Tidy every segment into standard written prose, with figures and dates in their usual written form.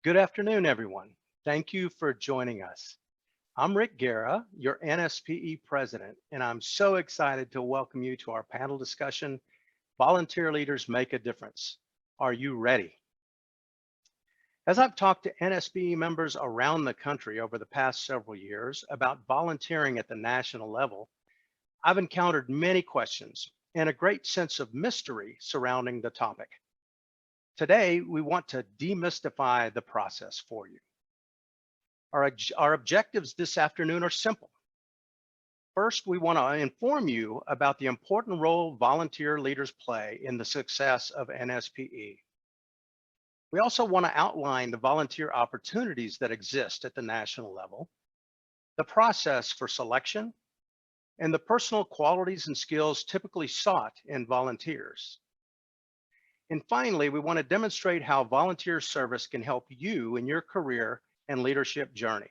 Good afternoon, everyone. Thank you for joining us. I'm Rick Guerra, your NSPE president, and I'm so excited to welcome you to our panel discussion, Volunteer Leaders Make a Difference. Are you ready? As I've talked to NSPE members around the country over the past several years about volunteering at the national level, I've encountered many questions and a great sense of mystery surrounding the topic. Today, we want to demystify the process for you. Our objectives this afternoon are simple. First, we want to inform you about the important role volunteer leaders play in the success of NSPE. We also want to outline the volunteer opportunities that exist at the national level, the process for selection, and the personal qualities and skills typically sought in volunteers. And finally, we want to demonstrate how volunteer service can help you in your career and leadership journey.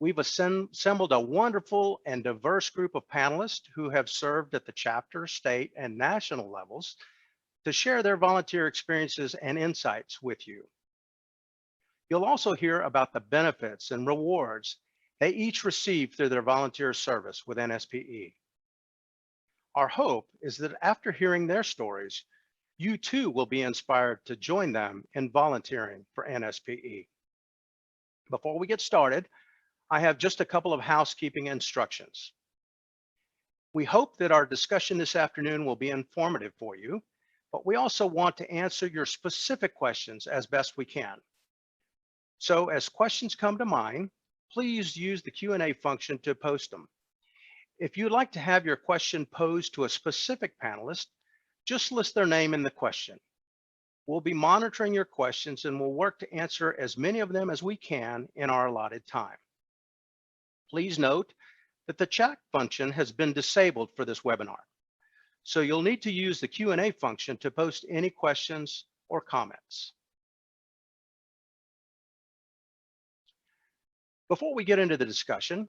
We've assembled a wonderful and diverse group of panelists who have served at the chapter, state, and national levels to share their volunteer experiences and insights with you. You'll also hear about the benefits and rewards they each receive through their volunteer service with NSPE. Our hope is that after hearing their stories, you too will be inspired to join them in volunteering for NSPE. Before we get started, I have just a couple of housekeeping instructions. We hope that our discussion this afternoon will be informative for you, but we also want to answer your specific questions as best we can. So as questions come to mind, please use the Q&A function to post them. If you'd like to have your question posed to a specific panelist, just list their name in the question. We'll be monitoring your questions and we'll work to answer as many of them as we can in our allotted time. Please note that the chat function has been disabled for this webinar, so you'll need to use the Q&A function to post any questions or comments. Before we get into the discussion,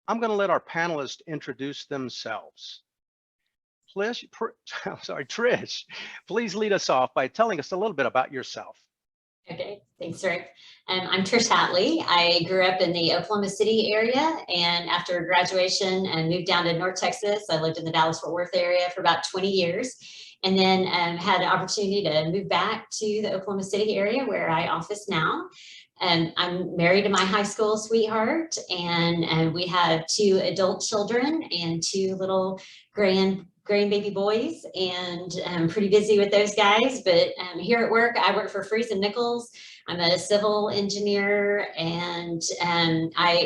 I'm going to let our panelists introduce themselves. Trish, please lead us off by telling us a little bit about yourself. Okay, thanks, Rick. I'm Trish Hatley. I grew up in the Oklahoma City area, and after graduation and moved down to North Texas. I lived in the Dallas-Fort Worth area for about 20 years, and then had an opportunity to move back to the Oklahoma City area where I office now. I'm married to my high school sweetheart, and we have 2 adult children and 2 little grandbaby boys, and I'm pretty busy with those guys. But here at work, I work for Freese and Nichols. I'm a civil engineer, and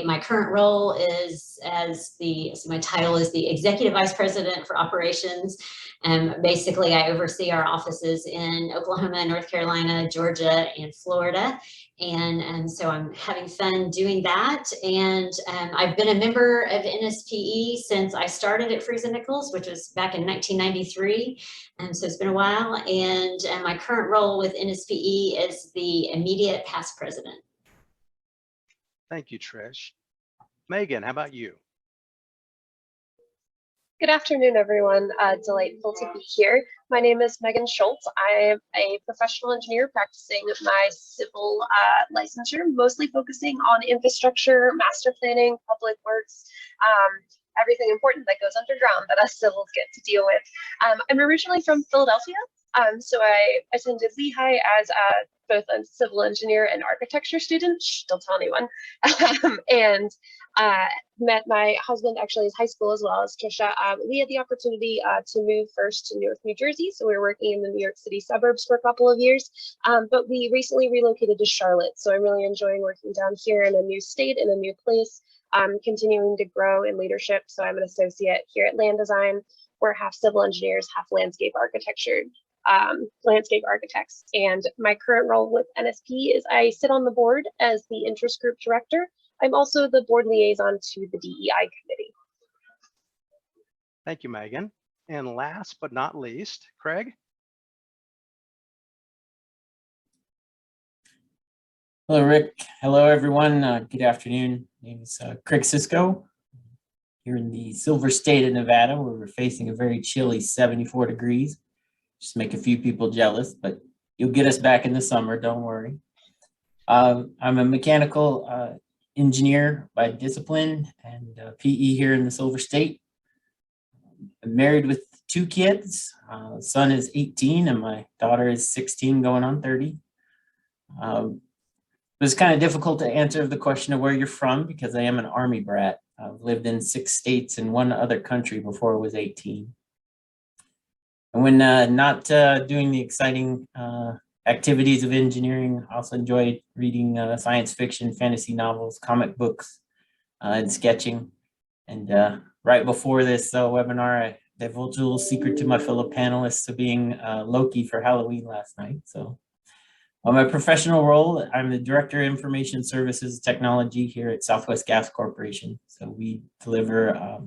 my current role is my title is the Executive Vice President for Operations. Basically, I oversee our offices in Oklahoma, North Carolina, Georgia, and Florida. And so I'm having fun doing that. And I've been a member of NSPE since I started at Freese and Nichols, which was back in 1993. So it's been a while. And my current role with NSPE is the immediate past president. Thank you, Trish. Megan, how about you? Good afternoon, everyone. Delightful to be here. My name is Megan Schultz. I am a professional engineer practicing my civil licensure, mostly focusing on infrastructure, master planning, public works, everything important that goes underground that us civils get to deal with. I'm originally from Philadelphia, so I attended Lehigh as both a civil engineer and architecture student. Shh, don't tell anyone. And met my husband actually in high school as well as Trisha. We had the opportunity to move first to Newark, New Jersey. So we were working in the New York City suburbs for a couple of years, but we recently relocated to Charlotte. So I'm really enjoying working down here in a new state, in a new place, continuing to grow in leadership. So I'm an associate here at Land Design. We're half civil engineers, half landscape architects. And my current role with NSP is I sit on the board as the interest group director. I'm also the board liaison to the DEI committee. Thank you, Megan. And last but not least, Craig. Hello, Rick. Hello, everyone. Good afternoon. My name is Craig Cisco. Here in the Silver State of Nevada, where we're facing a very chilly 74 degrees. Just make a few people jealous, but You'll get us back in the summer, don't worry. I'm a mechanical engineer by discipline and PE here in the Silver State. I'm married with 2 kids. Son is 18 and my daughter is 16 going on 30. It was kind of difficult to answer the question of where you're from because I am an Army brat. I've lived in 6 states and 1 other country before I was 18. And when not doing the exciting activities of engineering, I also enjoyed reading science fiction, fantasy novels, comic books, and sketching. And right before this webinar, I divulged a little secret to my fellow panelists of being Loki for Halloween last night. So on my professional role, I'm the Director of Information Services Technology here at Southwest Gas Corporation. So we deliver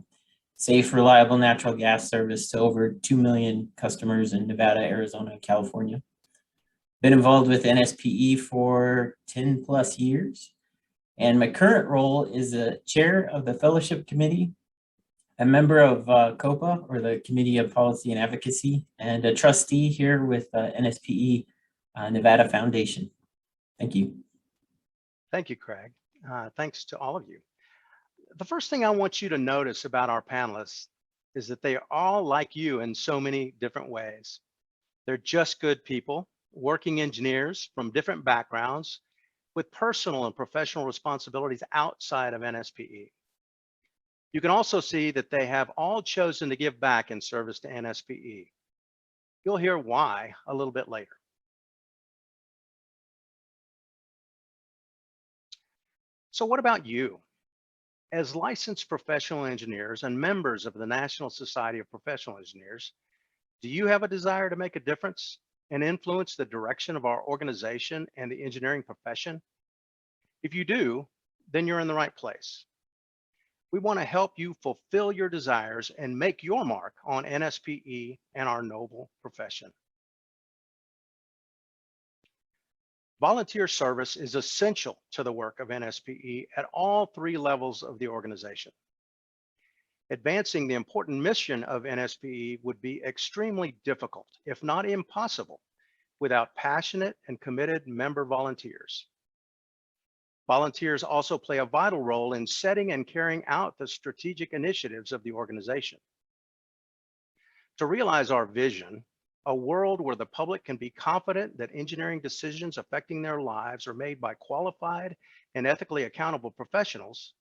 safe, reliable natural gas service to over 2 million customers in Nevada, Arizona, and California. Been involved with NSPE for 10 plus years. And my current role is a chair of the Fellowship Committee, a member of COPA, or the Committee of Policy and Advocacy, and a trustee here with NSPE Nevada Foundation. Thank you. Thank you, Craig. Thanks to all of you. The first thing I want you to notice about our panelists is that they are all like you in so many different ways. They're just good people, working engineers from different backgrounds with personal and professional responsibilities outside of NSPE. You can also see that they have all chosen to give back in service to NSPE. You'll hear why a little bit later. So what about you? As licensed professional engineers and members of the National Society of Professional Engineers, do you have a desire to make a difference and influence the direction of our organization and the engineering profession? If you do, then you're in the right place. We want to help you fulfill your desires and make your mark on NSPE and our noble profession. Volunteer service is essential to the work of NSPE at all 3 levels of the organization. Advancing the important mission of NSPE would be extremely difficult, if not impossible, without passionate and committed member volunteers. Volunteers also play a vital role in setting and carrying out the strategic initiatives of the organization. To realize our vision, a world where the public can be confident that engineering decisions affecting their lives are made by qualified and ethically accountable professionals,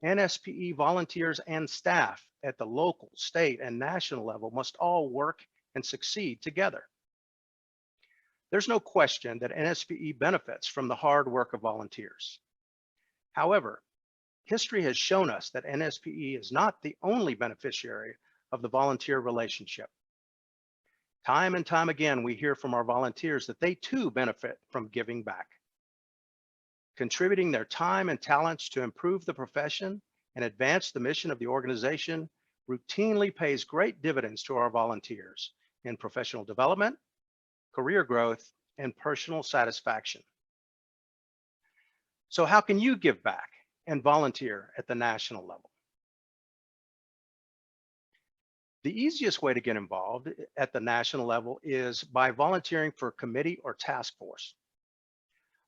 NSPE volunteers and staff at the local, state, and national level must all work and succeed together. There's no question that NSPE benefits from the hard work of volunteers. However, history has shown us that NSPE is not the only beneficiary of the volunteer relationship. Time and time again, we hear from our volunteers that they too benefit from giving back. Contributing their time and talents to improve the profession and advance the mission of the organization routinely pays great dividends to our volunteers in professional development, career growth, and personal satisfaction. So how can you give back and volunteer at the national level? The easiest way to get involved at the national level is by volunteering for a committee or task force.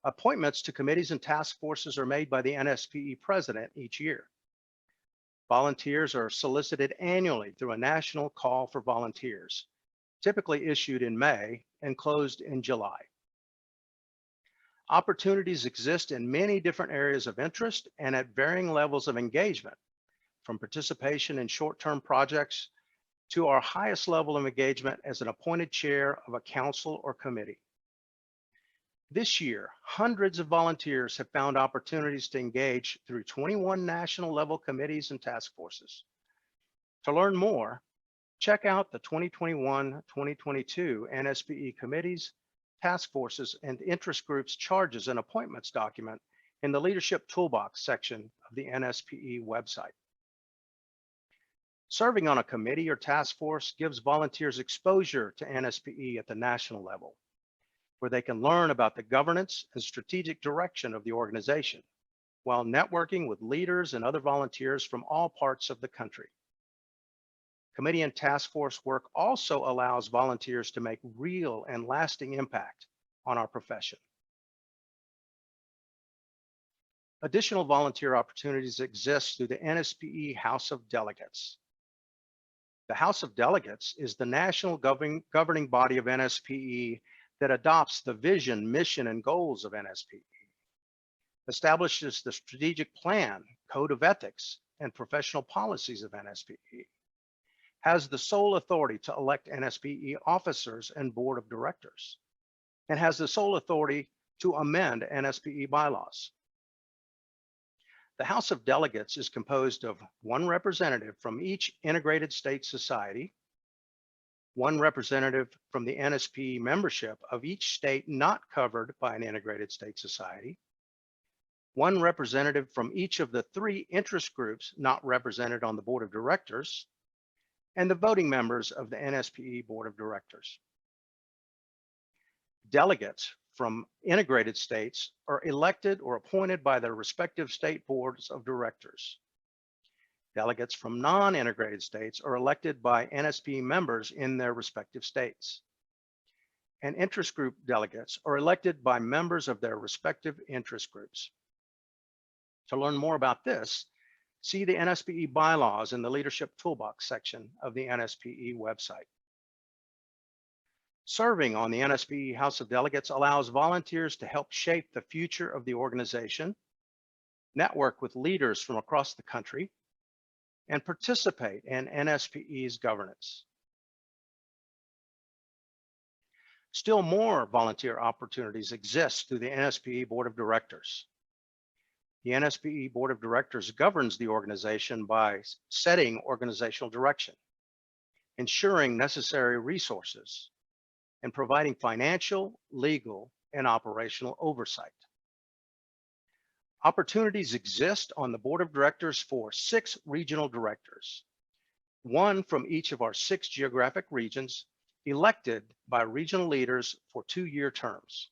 Appointments to committees and task forces are made by the NSPE president each year. Volunteers are solicited annually through a national call for volunteers, typically issued in May and closed in July. Opportunities exist in many different areas of interest and at varying levels of engagement, from participation in short-term projects to our highest level of engagement as an appointed chair of a council or committee. This year, hundreds of volunteers have found opportunities to engage through 21 national level committees and task forces. To learn more, check out the 2021-2022 NSPE committees, task forces, and interest groups charges and appointments document in the Leadership Toolbox section of the NSPE website. Serving on a committee or task force gives volunteers exposure to NSPE at the national level, where they can learn about the governance and strategic direction of the organization, while networking with leaders and other volunteers from all parts of the country. Committee and task force work also allows volunteers to make real and lasting impact on our profession. Additional volunteer opportunities exist through the NSPE House of Delegates. The House of Delegates is the national governing body of NSPE that adopts the vision, mission, and goals of NSPE, establishes the strategic plan, code of ethics, and professional policies of NSPE, has the sole authority to elect NSPE officers and board of directors, and has the sole authority to amend NSPE bylaws. The House of Delegates is composed of one representative from each integrated state society, one representative from the NSPE membership of each state not covered by an integrated state society, one representative from each of the 3 interest groups not represented on the board of directors, and the voting members of the NSPE board of directors. Delegates from integrated states are elected or appointed by their respective state boards of directors. Delegates from non-integrated states are elected by NSPE members in their respective states. And interest group delegates are elected by members of their respective interest groups. To learn more about this, see the NSPE bylaws in the Leadership Toolbox section of the NSPE website. Serving on the NSPE House of Delegates allows volunteers to help shape the future of the organization, network with leaders from across the country, and participate in NSPE's governance. Still more volunteer opportunities exist through the NSPE Board of Directors. The NSPE Board of Directors governs the organization by setting organizational direction, ensuring necessary resources, and providing financial, legal, and operational oversight. Opportunities exist on the board of directors for 6 regional directors, 1 from each of our 6 geographic regions, elected by regional leaders for 2-year terms.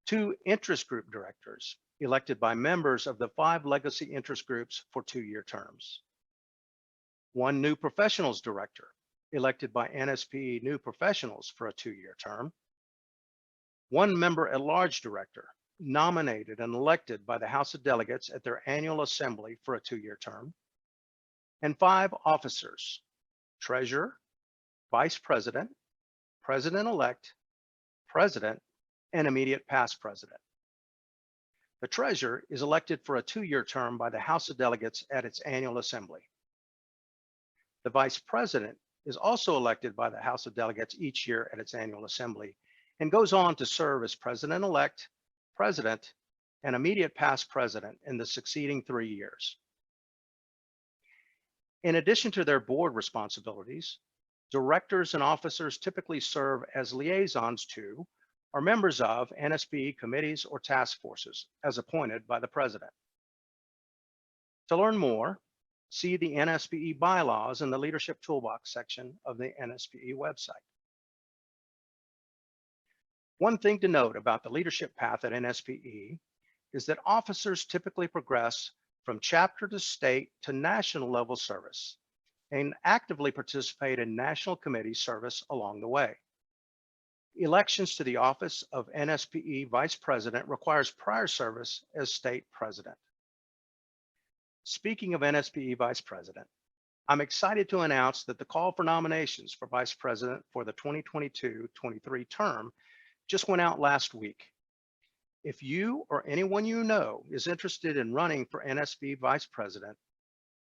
2 interest group directors, elected by members of the 5 legacy interest groups for 2-year terms. 1 new professionals director, elected by NSPE new professionals for a 2-year term. 1 member at large director, nominated and elected by the House of Delegates at their annual assembly for a 2-year term. And 5 officers, treasurer, vice president, president-elect, president, and immediate past president. The treasurer is elected for a 2-year term by the House of Delegates at its annual assembly. The vice president is also elected by the House of Delegates each year at its annual assembly and goes on to serve as president-elect, president, and immediate past president in the succeeding 3 years. In addition to their board responsibilities, directors and officers typically serve as liaisons to or members of NSPE committees or task forces as appointed by the president. To learn more, see the NSPE bylaws in the Leadership Toolbox section of the NSPE website. One thing to note about the leadership path at NSPE is that officers typically progress from chapter to state to national level service and actively participate in national committee service along the way. Elections to the office of NSPE Vice President requires prior service as state president. Speaking of NSPE Vice President, I'm excited to announce that the call for nominations for Vice President for the 2022-23 term just went out last week. If you or anyone you know is interested in running for NSPE Vice President,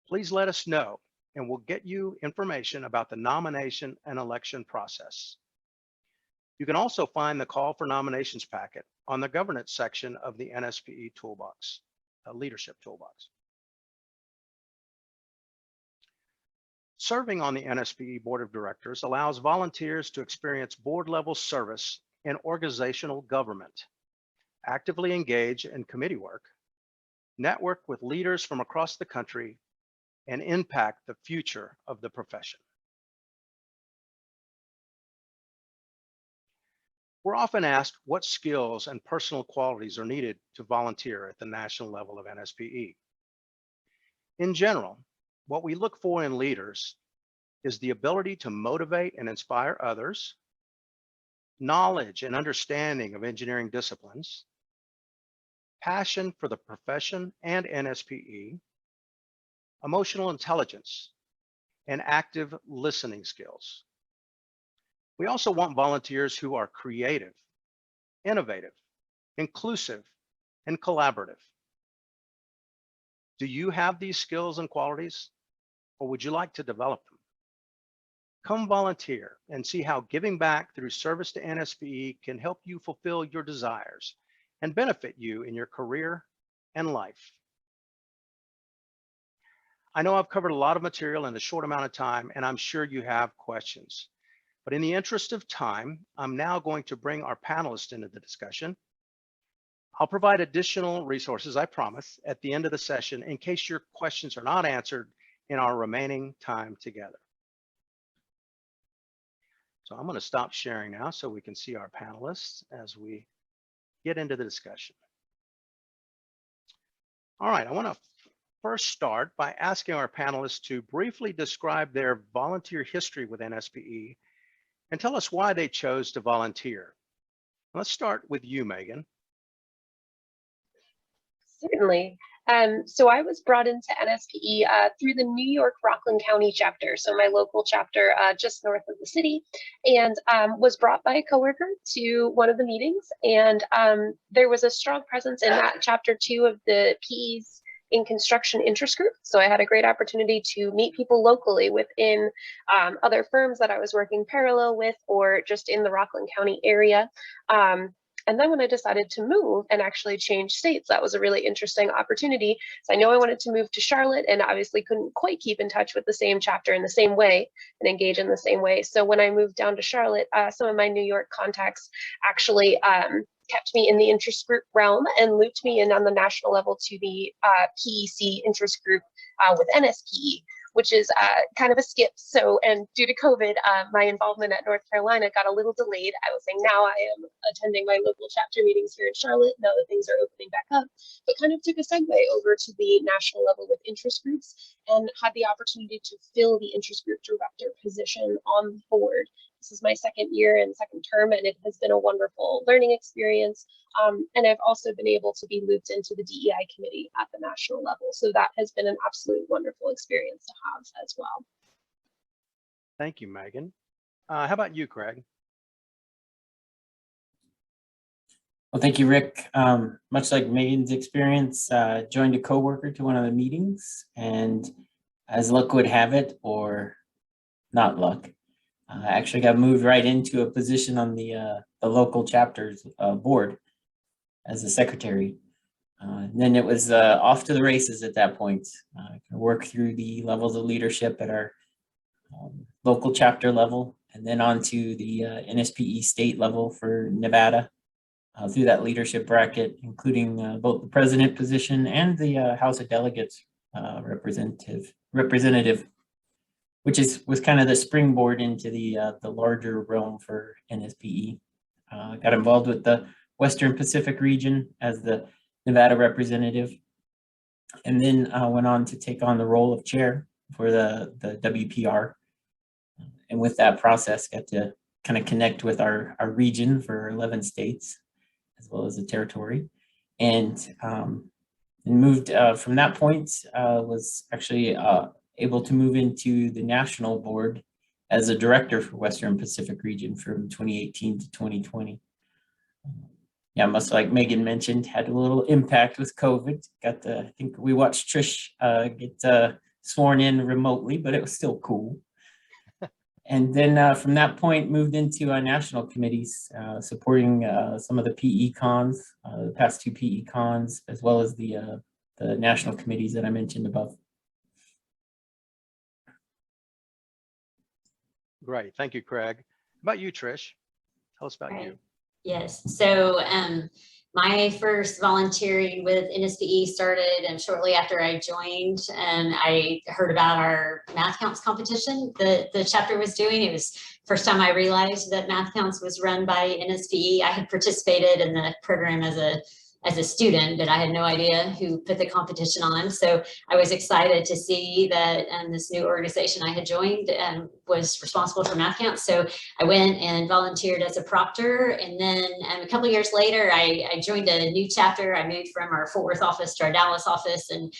please let us know and we'll get you information about the nomination and election process. You can also find the call for nominations packet on the governance section of the NSPE Toolbox, the Leadership Toolbox. Serving on the NSPE Board of Directors allows volunteers to experience board-level service in organizational government, actively engage in committee work, network with leaders from across the country, and impact the future of the profession. We're often asked what skills and personal qualities are needed to volunteer at the national level of NSPE. In general, what we look for in leaders is the ability to motivate and inspire others, knowledge and understanding of engineering disciplines, passion for the profession and NSPE, emotional intelligence, and active listening skills. We also want volunteers who are creative, innovative, inclusive, and collaborative. Do you have these skills and qualities, or would you like to develop them? Come volunteer and see how giving back through service to NSPE can help you fulfill your desires and benefit you in your career and life. I know I've covered a lot of material in a short amount of time, and I'm sure you have questions. But in the interest of time, I'm now going to bring our panelists into the discussion. I'll provide additional resources, I promise, at the end of the session in case your questions are not answered in our remaining time together. So I'm going to stop sharing now so we can see our panelists as we get into the discussion. All right, I want to first start by asking our panelists to briefly describe their volunteer history with NSPE and tell us why they chose to volunteer. Let's start with you, Megan. Certainly. So I was brought into NSPE through the New York Rockland County chapter, so my local chapter just north of the city, and was brought by a coworker to one of the meetings. And there was a strong presence in that chapter too of the PEs in construction interest group. So I had a great opportunity to meet people locally within other firms that I was working parallel with or just in the Rockland County area. And then when I decided to move and actually change states, that was a really interesting opportunity. So I know I wanted to move to Charlotte and obviously couldn't quite keep in touch with the same chapter in the same way and engage in the same way. So when I moved down to Charlotte, some of my New York contacts actually kept me in the interest group realm and looped me in on the national level to the PEC interest group with NSPE, which is kind of a skip. So, and due to COVID, my involvement at North Carolina got a little delayed. I was saying now I am attending my local chapter meetings here in Charlotte now that things are opening back up, but kind of took a segue over to the national level with interest groups and had the opportunity to fill the interest group director position on the board. This is my second year and second term, and it has been a wonderful learning experience. And I've also been able to be looped into the DEI committee at the national level. So that has been an absolute wonderful experience to have as well. Thank you, Megan. How about you, Craig? Well, thank you, Rick. Much like Megan's experience, joined a coworker to one of the meetings, and as luck would have it, or not luck, I actually got moved right into a position on the local chapter's board as a secretary. And then it was off to the races at that point. I worked through the levels of leadership at our local chapter level, and then on to the NSPE state level for Nevada through that leadership bracket, including both the president position and the House of Delegates representative, which was kind of the springboard into the larger realm for NSPE. Got involved with the Western Pacific region as the Nevada representative, and then went on to take on the role of chair for the WPR. And with that process, got to kind of connect with our region for 11 states, as well as the territory. And moved from that point, was actually able to move into the national board as a director for Western Pacific region from 2018 to 2020. Yeah, much like Megan mentioned, had a little impact with COVID. I think we watched Trish get sworn in remotely, but it was still cool. And then from that point, moved into national committees, supporting some of the PE cons, the past 2 PE cons, as well as the national committees that I mentioned above. Great, thank you, Craig. How about you, Trish? Tell us about you. Yes, so my first volunteering with NSPE started shortly after I joined, and I heard about our math counts competition that the chapter was doing. It was the first time I realized that math counts was run by NSPE. I had participated in the program as as a student, but I had no idea who put the competition on. So I was excited to see that this new organization I had joined was responsible for math camp. So I went and volunteered as a proctor. And then a couple of years later, I joined a new chapter. I moved from our Fort Worth office to our Dallas office and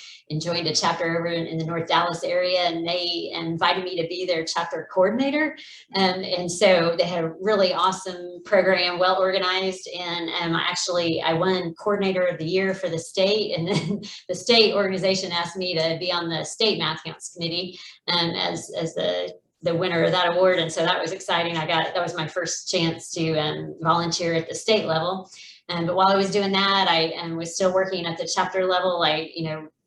joined a chapter over in the North Dallas area. And they invited me to be their chapter coordinator. And so they had a really awesome program, well organized. And I won coordinator of the year for the state. And then the state organization asked me to be on the state math camps committee as the winner of that award. And so that was exciting. That was my first chance to volunteer at the state level. But while I was doing that, I was still working at the chapter level. I,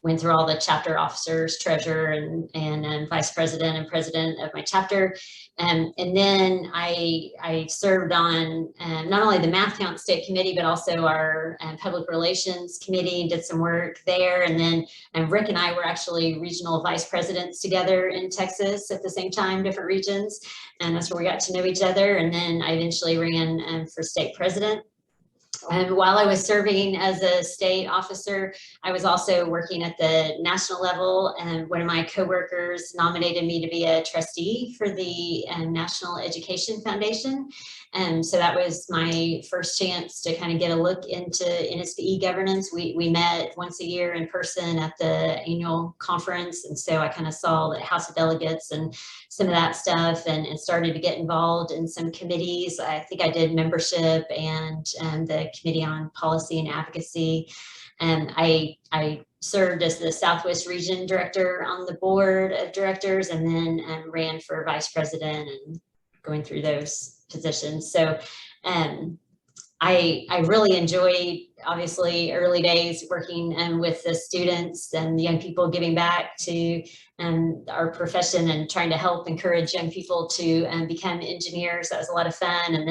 went through all the chapter officers, treasurer, and vice president and president of my chapter. And then I served on not only the Math Count State Committee, but also our Public Relations Committee, and did some work there. And then Rick and I were actually regional vice presidents together in Texas at the same time, different regions. And that's where we got to know each other. And then I eventually ran for state president. And while I was serving as a state officer, I was also working at the national level, and one of my coworkers nominated me to be a trustee for the National Education Foundation. And so that was my first chance to kind of get a look into NSPE governance. We met once a year in person at the annual conference. And so I kind of saw the House of Delegates and some of that stuff, and started to get involved in some committees. I think I did membership and the Committee on Policy and Advocacy. And I served as the Southwest Region Director on the board of directors, and then ran for vice president and going through those positions. So I really enjoyed, obviously, early days working with the students and the young people, giving back to our profession and trying to help encourage young people to become engineers. That was a lot of fun. And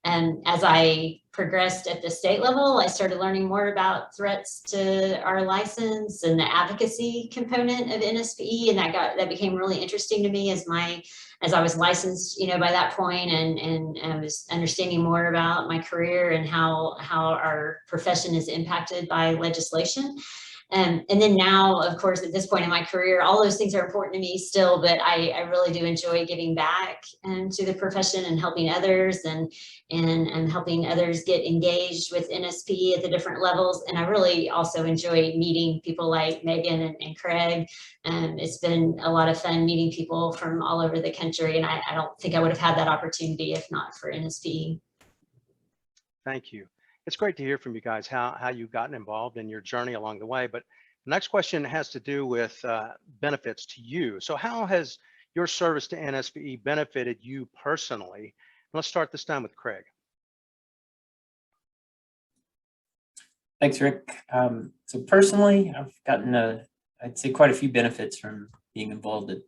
then as I progressed at the state level, I started learning more about threats to our license and the advocacy component of NSPE, and that became really interesting to me as I was licensed, by that point, and I was understanding more about my career and how our profession is impacted by legislation. And then now, of course, at this point in my career, all those things are important to me still, but I really do enjoy giving back to the profession and helping others and helping others get engaged with NSPE at the different levels. And I really also enjoy meeting people like Megan and Craig. It's been a lot of fun meeting people from all over the country, and I don't think I would have had that opportunity if not for NSPE. Thank you. It's great to hear from you guys how you've gotten involved in your journey along the way. But the next question has to do with benefits to you. So how has your service to NSPE benefited you personally? Let's start this time with Craig. Thanks, Rick. So personally, I've gotten I'd say quite a few benefits from being involved at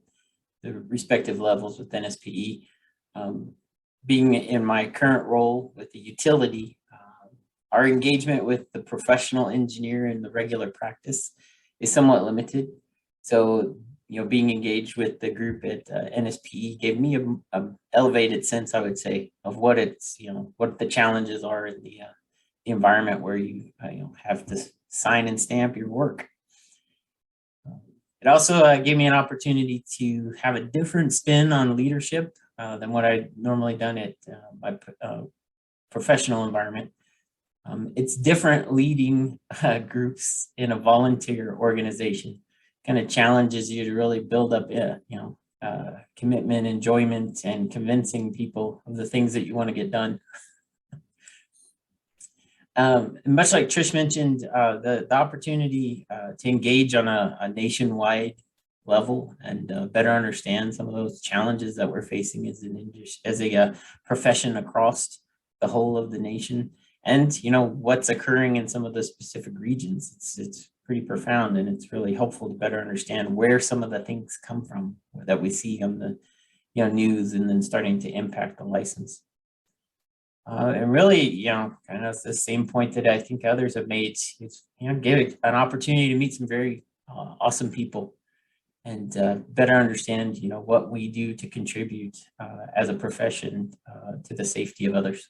the respective levels with NSPE. Being in my current role with the utility, our engagement with the professional engineer in the regular practice is somewhat limited. So, being engaged with the group at NSPE gave me a elevated sense, I would say, of what what the challenges are in the environment where you have to sign and stamp your work. It also gave me an opportunity to have a different spin on leadership than what I'd normally done at my professional environment. It's different leading groups in a volunteer organization. Kind of challenges you to really build up, commitment, enjoyment, and convincing people of the things that you want to get done. Much like Trish mentioned, the opportunity to engage on a nationwide level and better understand some of those challenges that we're facing as a profession across the whole of the nation. And what's occurring in some of the specific regions, it's pretty profound, and it's really helpful to better understand where some of the things come from that we see on the news and then starting to impact the license. And really, kind of the same point that I think others have made is give an opportunity to meet some very awesome people and better understand what we do to contribute as a profession to the safety of others.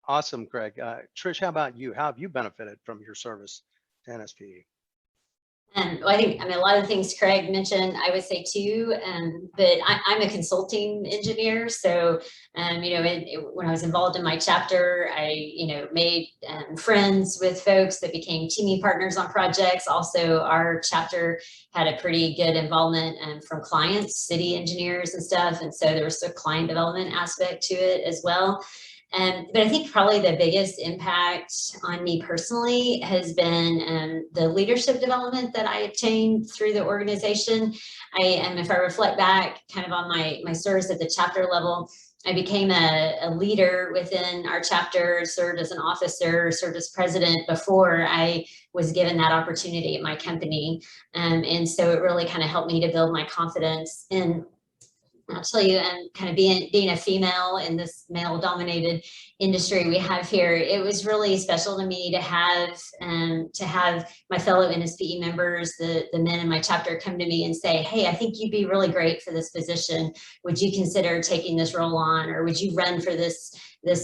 Awesome, Craig. Trish, how about you? How have you benefited from your service to NSPE? Well, I mean, a lot of the things Craig mentioned, I would say too, but I'm a consulting engineer. So, when I was involved in my chapter, I, made friends with folks that became teaming partners on projects. Also, our chapter had a pretty good involvement from clients, city engineers and stuff. And so there was a client development aspect to it as well. But I think probably the biggest impact on me personally has been the leadership development that I obtained through the organization. If I reflect back kind of on my service at the chapter level, I became a leader within our chapter, served as an officer, served as president before I was given that opportunity at my company. And so it really kind of helped me to build my confidence in, I'll tell you, and kind of being a female in this male-dominated industry we have here, it was really special to me to have my fellow NSPE members, the men in my chapter, come to me and say, "Hey, I think you'd be really great for this position. Would you consider taking this role on, or would you run for this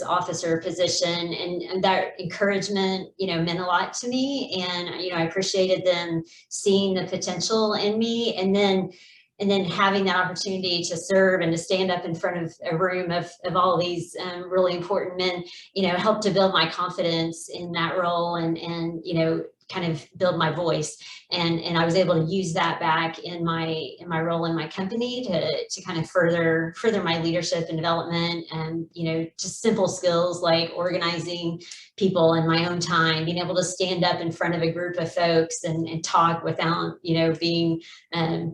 officer position?" And that encouragement, meant a lot to me, and I appreciated them seeing the potential in me, and then having that opportunity to serve and to stand up in front of a room of all these really important men, helped to build my confidence in that role, and kind of build my voice. And I was able to use that back in my role in my company to kind of further my leadership and development, and just simple skills like organizing people in my own time, being able to stand up in front of a group of folks and talk without being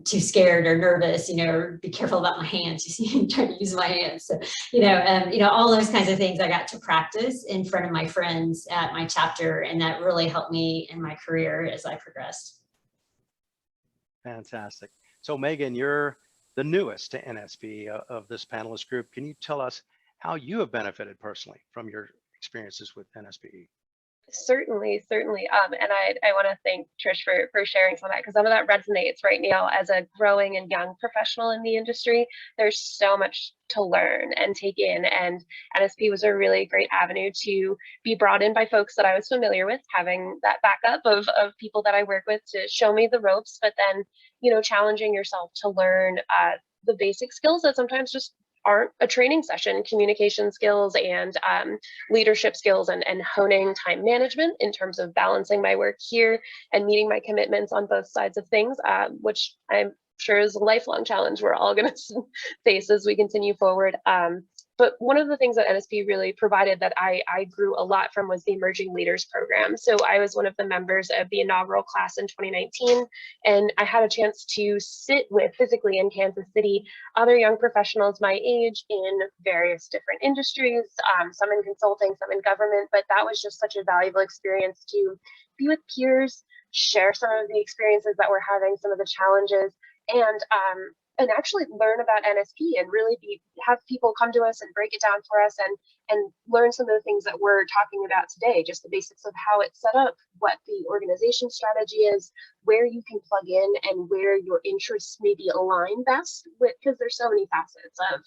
too scared or nervous, or be careful about my hands. You see, I'm trying to use my hands. So all those kinds of things I got to practice in front of my friends at my chapter, and that really helped me in my career as I progressed. Fantastic. So Megan, you're the newest to NSPE of this panelist group. Can you tell us how you have benefited personally from your experiences with NSPE? Certainly. And I want to thank Trish for sharing some of that, because some of that resonates right now. As a growing and young professional in the industry, there's so much to learn and take in, and NSP was a really great avenue to be brought in by folks that I was familiar with, having that backup of people that I work with to show me the ropes, but then challenging yourself to learn the basic skills that sometimes just aren't a training session: communication skills and leadership skills, and honing time management in terms of balancing my work here and meeting my commitments on both sides of things, which I'm sure is a lifelong challenge we're all going to face as we continue forward. But one of the things that NSP really provided that I grew a lot from was the Emerging Leaders Program. So I was one of the members of the inaugural class in 2019, and I had a chance to sit with, physically in Kansas City, other young professionals my age in various different industries, some in consulting, some in government, but that was just such a valuable experience to be with peers, share some of the experiences that we're having, some of the challenges, and actually learn about NSP and really have people come to us and break it down for us, and learn some of the things that we're talking about today, just the basics of how it's set up, what the organization strategy is, where you can plug in, and where your interests maybe align best with, because there's so many facets of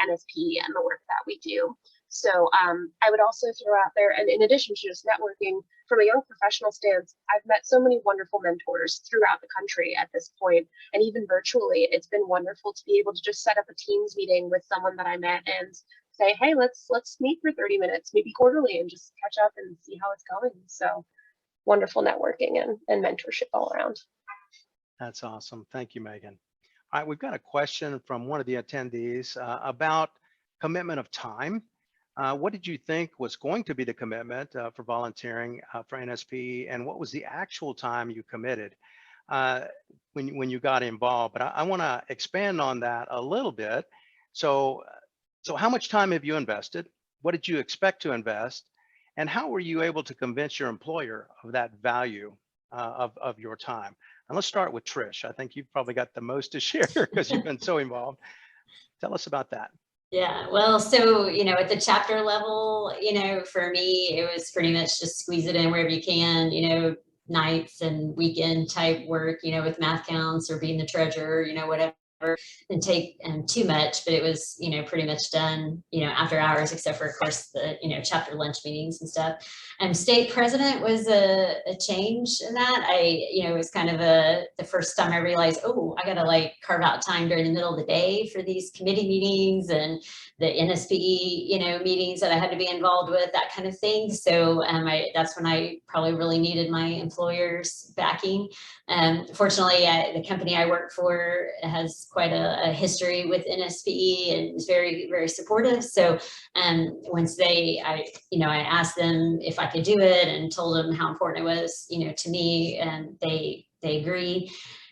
NSP and the work that we do. So I would also throw out there, and in addition to just networking, from a young professional stance, I've met so many wonderful mentors throughout the country at this point, and even virtually. It's been wonderful to be able to just set up a Teams meeting with someone that I met and say, "Hey, let's meet for 30 minutes, maybe quarterly, and just catch up and see how it's going." So wonderful networking and mentorship all around. That's awesome. Thank you, Megan. All right, we've got a question from one of the attendees about commitment of time. What did you think was going to be the commitment for volunteering for NSPE, and what was the actual time you committed when you got involved? But I want to expand on that a little bit. So how much time have you invested? What did you expect to invest? And how were you able to convince your employer of that value of your time? And let's start with Trish. I think you've probably got the most to share because you've been so involved. Tell us about that. Yeah, well, so, at the chapter level, for me, it was pretty much just squeeze it in wherever you can, nights and weekend type work, with math counts or being the treasurer, whatever didn't take too much, but it was, pretty much done, after hours, except for, of course, the, chapter lunch meetings and stuff. State president was a change in that. It was kind of the first time I realized, oh, I got to like carve out time during the middle of the day for these committee meetings and the NSPE, meetings that I had to be involved with, that kind of thing. So that's when I probably really needed my employer's backing. Fortunately, the company I work for has quite a history with NSPE and is very, very supportive. So once I asked them if I could do it and told them how important it was, to me, and they agree.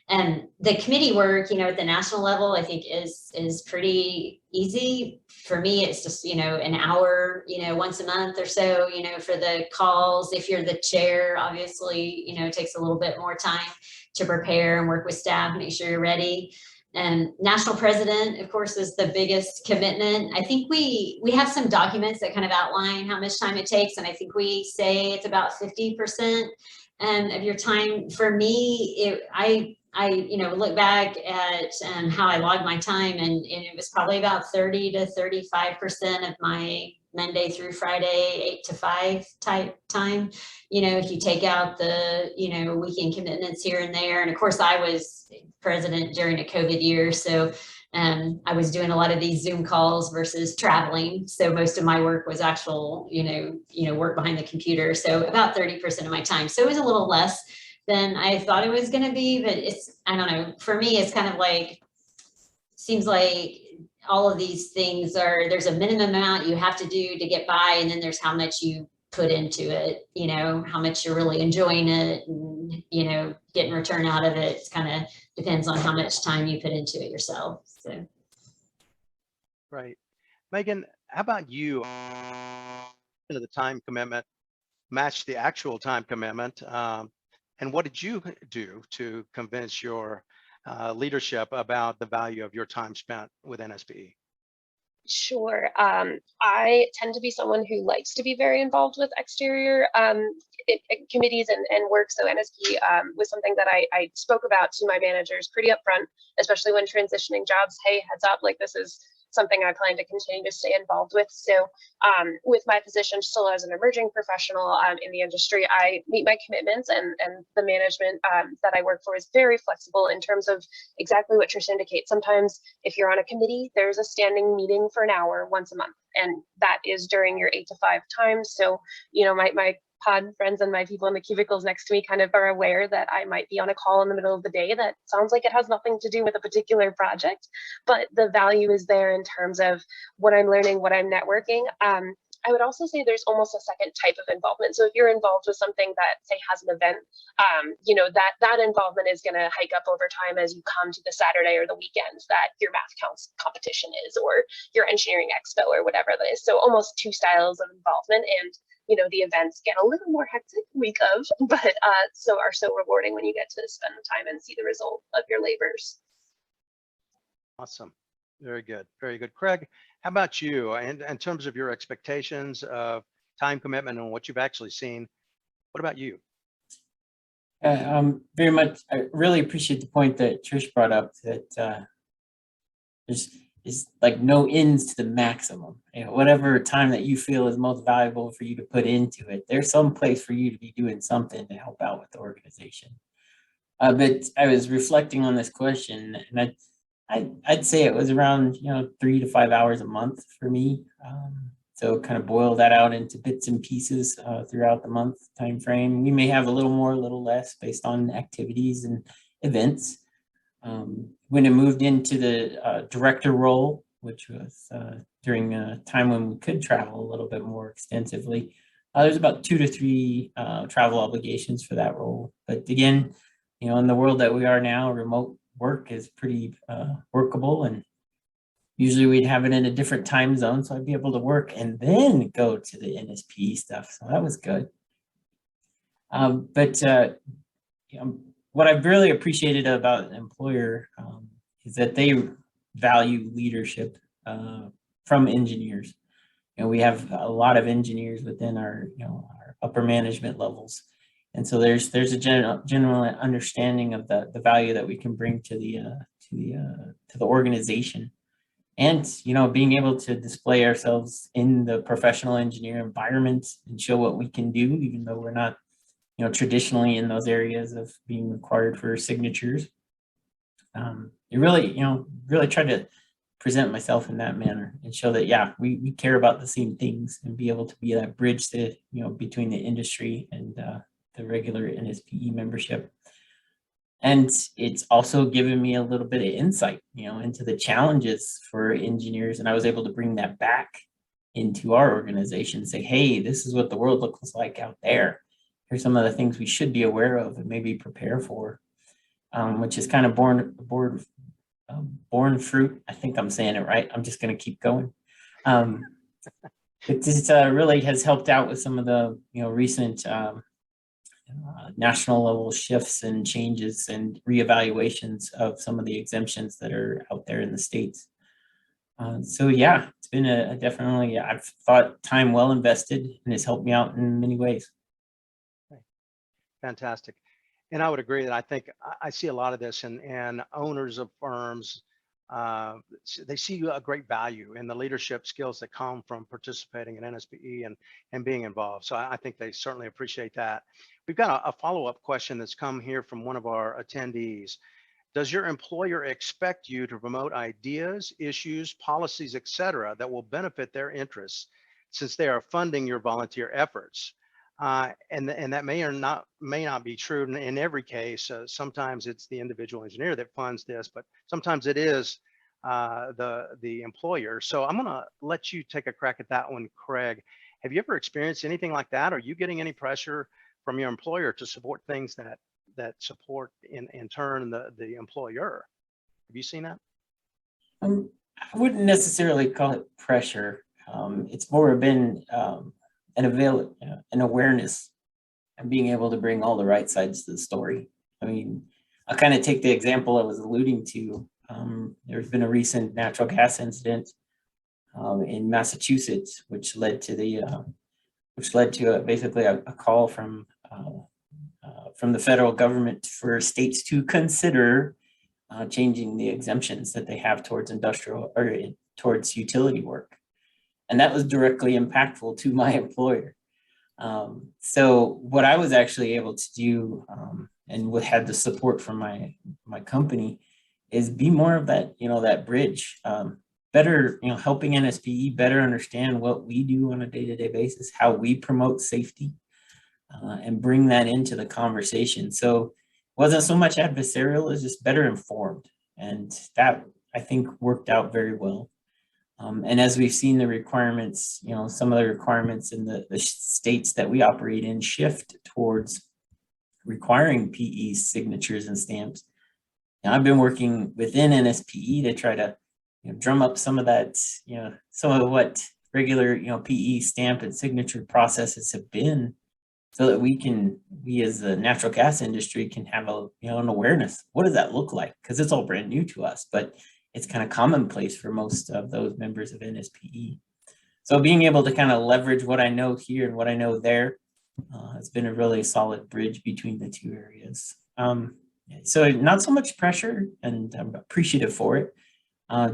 And the committee work, at the national level, I think is pretty easy. For me, it's just, an hour, once a month or so, for the calls. If you're the chair, obviously, it takes a little bit more time to prepare and work with staff, make sure you're ready. And national president, of course, is the biggest commitment. I think we have some documents that kind of outline how much time it takes. And I think we say it's about 50% of your time. For me, I look back at how I logged my time, and it was probably about 30 to 35% of my Monday through Friday, 8 to 5 type time. If you take out the, weekend commitments here and there. And of course, I was president during a COVID year. So I was doing a lot of these Zoom calls versus traveling. So most of my work was actual, work behind the computer. So about 30% of my time. So it was a little less than I thought it was going to be, but I don't know, for me, it's kind of like, seems like all of these things there's a minimum amount you have to do to get by. And then there's how much you put into it, how much you're really enjoying it and, getting return out of it. It kind of depends on how much time you put into it yourself. So. Right. Megan, how about you? The time commitment match the actual time commitment. And what did you do to convince your leadership about the value of your time spent with NSPE? Sure. I tend to be someone who likes to be very involved with exterior committees and work. So NSPE was something that I spoke about to my managers pretty upfront, especially when transitioning jobs. Hey, heads up, like this is something I plan to continue to stay involved with. So with my position still as an emerging professional in the industry, I meet my commitments, and the management that I work for is very flexible in terms of exactly what Trish indicates. Sometimes if you're on a committee, there's a standing meeting for an hour once a month, and that is during your 8 to 5 time. So, my pod friends and my people in the cubicles next to me kind of are aware that I might be on a call in the middle of the day that sounds like it has nothing to do with a particular project, but the value is there in terms of what I'm learning, what I'm networking. I would also say there's almost a second type of involvement. So if you're involved with something that, say, has an event, that involvement is going to hike up over time as you come to the Saturday or the weekend that your math counts competition is, or your engineering expo, or whatever that is. So almost two styles of involvement. And the events get a little more hectic week of, but are so rewarding when you get to spend the time and see the result of your labors. Awesome. Very good. Very good. Craig, how about you? And in terms of your expectations of time commitment and what you've actually seen, what about you? Very much. I really appreciate the point that Trish brought up, that there's like no ends to the maximum. Whatever time that you feel is most valuable for you to put into it, there's some place for you to be doing something to help out with the organization. But I was reflecting on this question, and I'd say it was around 3 to 5 hours a month for me. So kind of boil that out into bits and pieces throughout the month time frame. We may have a little more, a little less based on activities and events. When I moved into the director role, which was during a time when we could travel a little bit more extensively, there's about 2 to 3 travel obligations for that role. But again, in the world that we are now, remote work is pretty workable, and usually we'd have it in a different time zone, so I'd be able to work and then go to the NSPE stuff. So that was good. What I've really appreciated about an employer is that they value leadership from engineers. We have a lot of engineers within our upper management levels, and so there's a general understanding of the value that we can bring to to the organization. And, you know, being able to display ourselves in the professional engineer environment and show what we can do, even though we're not, you know, traditionally in those areas of being required for signatures. You really, you know, really try to present myself in that manner and show that, yeah, we care about the same things, and be able to be that bridge to, you know, between the industry and the regular NSPE membership. And it's also given me a little bit of insight, you know, into the challenges for engineers. And I was able to bring that back into our organization and say, hey, this is what the world looks like out there. Here's some of the things we should be aware of and maybe prepare for, which is kind of born fruit. I think I'm saying it right. I'm just going to keep going. It just really has helped out with some of the, you know, recent national level shifts and changes and reevaluations of some of the exemptions that are out there in the States. So yeah, it's been definitely, I've thought, time well invested, and it's helped me out in many ways. Fantastic. And I would agree that I think I see a lot of this, and owners of firms, they see a great value in the leadership skills that come from participating in NSPE and being involved. So I think they certainly appreciate that. We've got a follow-up question that's come here from one of our attendees. Does your employer expect you to promote ideas, issues, policies, etc., that will benefit their interests, since they are funding your volunteer efforts? And that may not be true in every case. Sometimes it's the individual engineer that funds this, but sometimes it is the employer. So I'm going to let you take a crack at that one, Craig. Have you ever experienced anything like that? Are you getting any pressure from your employer to support things that support in turn the employer? Have you seen that? I wouldn't necessarily call it pressure. It's more been an awareness and being able to bring all the right sides to the story. I mean, I'll kind of take the example I was alluding to. There's been a recent natural gas incident in Massachusetts, which led to basically a call from the federal government for states to consider changing the exemptions that they have towards industrial or towards utility work. And that was directly impactful to my employer. So what I was actually able to do, and what had the support from my company, is be more of that, you know, that bridge, better, you know, helping NSPE better understand what we do on a day-to-day basis, how we promote safety, and bring that into the conversation. So it wasn't so much adversarial, it's just better informed. And that, I think, worked out very well. And as we've seen the requirements, you know, some of the requirements in the states that we operate in shift towards requiring PE signatures and stamps. Now, I've been working within NSPE to try to, you know, drum up some of that, you know, some of what regular, you know, PE stamp and signature processes have been, so that we as the natural gas industry can have a, you know, an awareness. What does that look like? Because it's all brand new to us, but it's kind of commonplace for most of those members of NSPE. So being able to kind of leverage what I know here and what I know there has been a really solid bridge between the two areas. So not so much pressure, and I'm appreciative for it.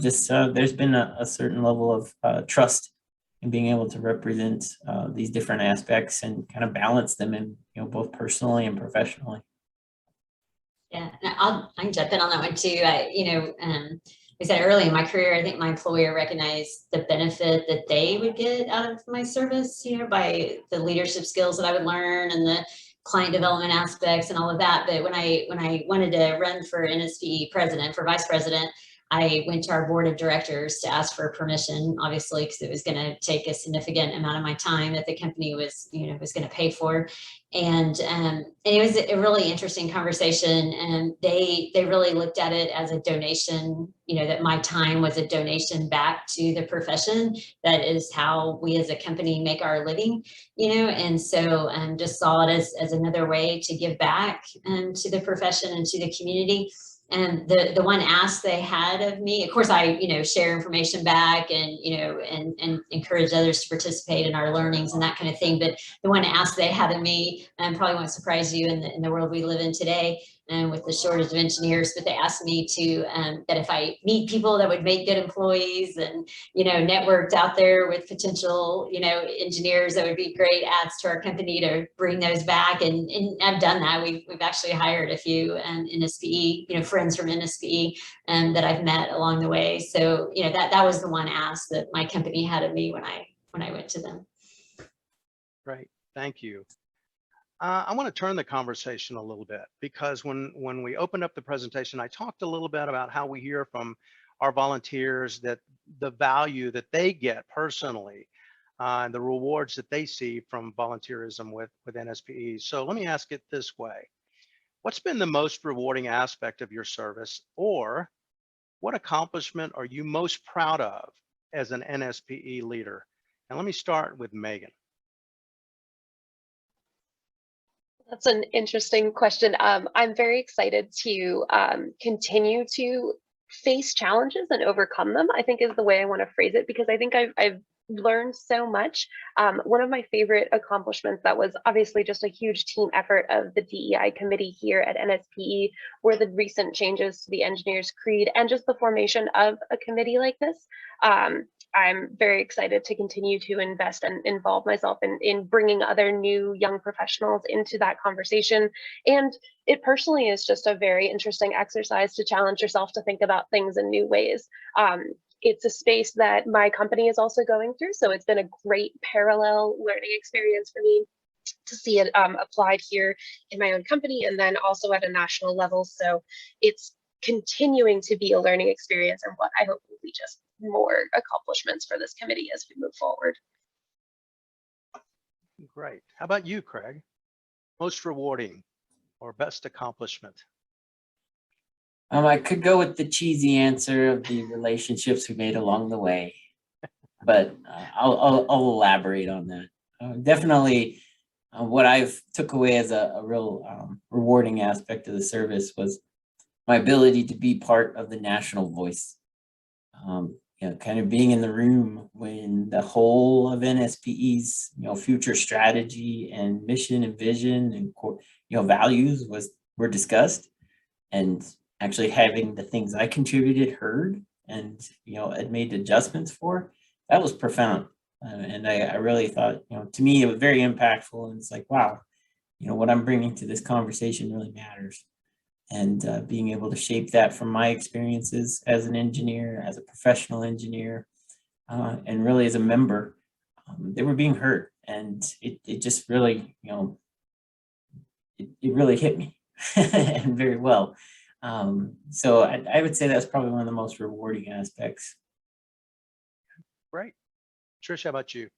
Just there's been a certain level of trust in being able to represent these different aspects and kind of balance them in, you know, both personally and professionally. Yeah, I can jump in on that one too. I said early in my career, I think my employer recognized the benefit that they would get out of my service, you know, by the leadership skills that I would learn and the client development aspects and all of that. But when I wanted to run for NSPE president, for vice president, I went to our board of directors to ask for permission, obviously, because it was going to take a significant amount of my time that the company was going to pay for. And it was a really interesting conversation. And they really looked at it as a donation, you know, that my time was a donation back to the profession. That is how we as a company make our living, you know, and so just saw it as another way to give back to the profession and to the community. And the one ask they had of me, of course, I, you know, share information back and, you know, and encourage others to participate in our learnings and that kind of thing. But the one ask they had of me, and probably won't surprise you in the world we live in today, and with the shortage of engineers, but they asked me to, that if I meet people that would make good employees and, networked out there with potential, engineers that would be great adds to our company, to bring those back. And I've done that. We've actually hired a few NSPE, friends from NSPE that I've met along the way. So, that was the one ask that my company had of me when I went to them. Great, thank you. I want to turn the conversation a little bit, because when we opened up the presentation, I talked a little bit about how we hear from our volunteers that the value that they get personally, and the rewards that they see from volunteerism with NSPE. So let me ask it this way. What's been the most rewarding aspect of your service, or what accomplishment are you most proud of as an NSPE leader? And let me start with Megan. That's an interesting question. I'm very excited to continue to face challenges and overcome them, I think is the way I want to phrase it, because I think I've learned so much. One of my favorite accomplishments that was obviously just a huge team effort of the DEI committee here at NSPE were the recent changes to the engineers creed and just the formation of a committee like this. I'm very excited to continue to invest and involve myself in bringing other new young professionals into that conversation. And it personally is just a very interesting exercise to challenge yourself to think about things in new ways. It's a space that my company is also going through, so it's been a great parallel learning experience for me to see it applied here in my own company and then also at a national level. So it's continuing to be a learning experience, and what I hope will be just more accomplishments for this committee as we move forward. Great. How about you, Craig? Most rewarding or best accomplishment? I could go with the cheesy answer of the relationships we made along the way, but I'll elaborate on that. Definitely, what I've took away as a real rewarding aspect of the service was my ability to be part of the national voice. Kind of being in the room when the whole of NSPE's future strategy and mission and vision and values were discussed, and actually having the things I contributed heard and had made adjustments for. That was profound, and I really thought, to me it was very impactful, and it's like, wow, what I'm bringing to this conversation really matters. And being able to shape that from my experiences as an engineer, as a professional engineer, and really as a member, they were being heard, and it just really, it really hit me and very well. So I would say that's probably one of the most rewarding aspects. Great. Trish, how about you?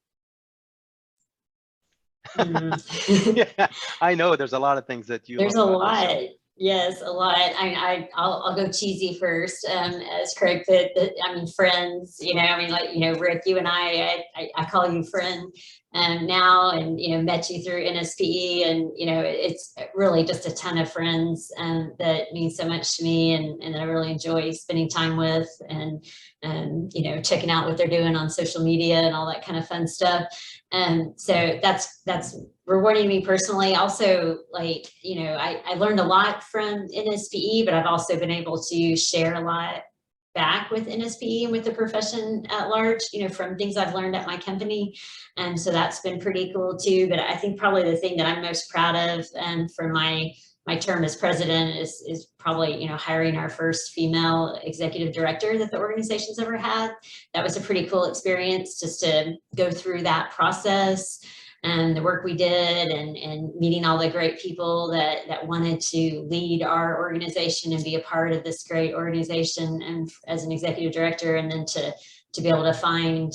Mm. Yeah, I know there's a lot of things that you There's a love about lot. this, so. Yes, a lot. I'll go cheesy first. As Craig put, friends. Rick, you and I call you friend now, and met you through NSPE, and it's really just a ton of friends that mean so much to me, and that I really enjoy spending time with, and checking out what they're doing on social media and all that kind of fun stuff. So that's rewarding me personally. Also, I learned a lot from NSPE, but I've also been able to share a lot back with NSPE and with the profession at large, from things I've learned at my company. And so that's been pretty cool too. But I think probably the thing that I'm most proud of from my term as president is probably, hiring our first female executive director that the organization's ever had. That was a pretty cool experience, just to go through that process and the work we did, and meeting all the great people that wanted to lead our organization and be a part of this great organization, and as an executive director, and then to be able to find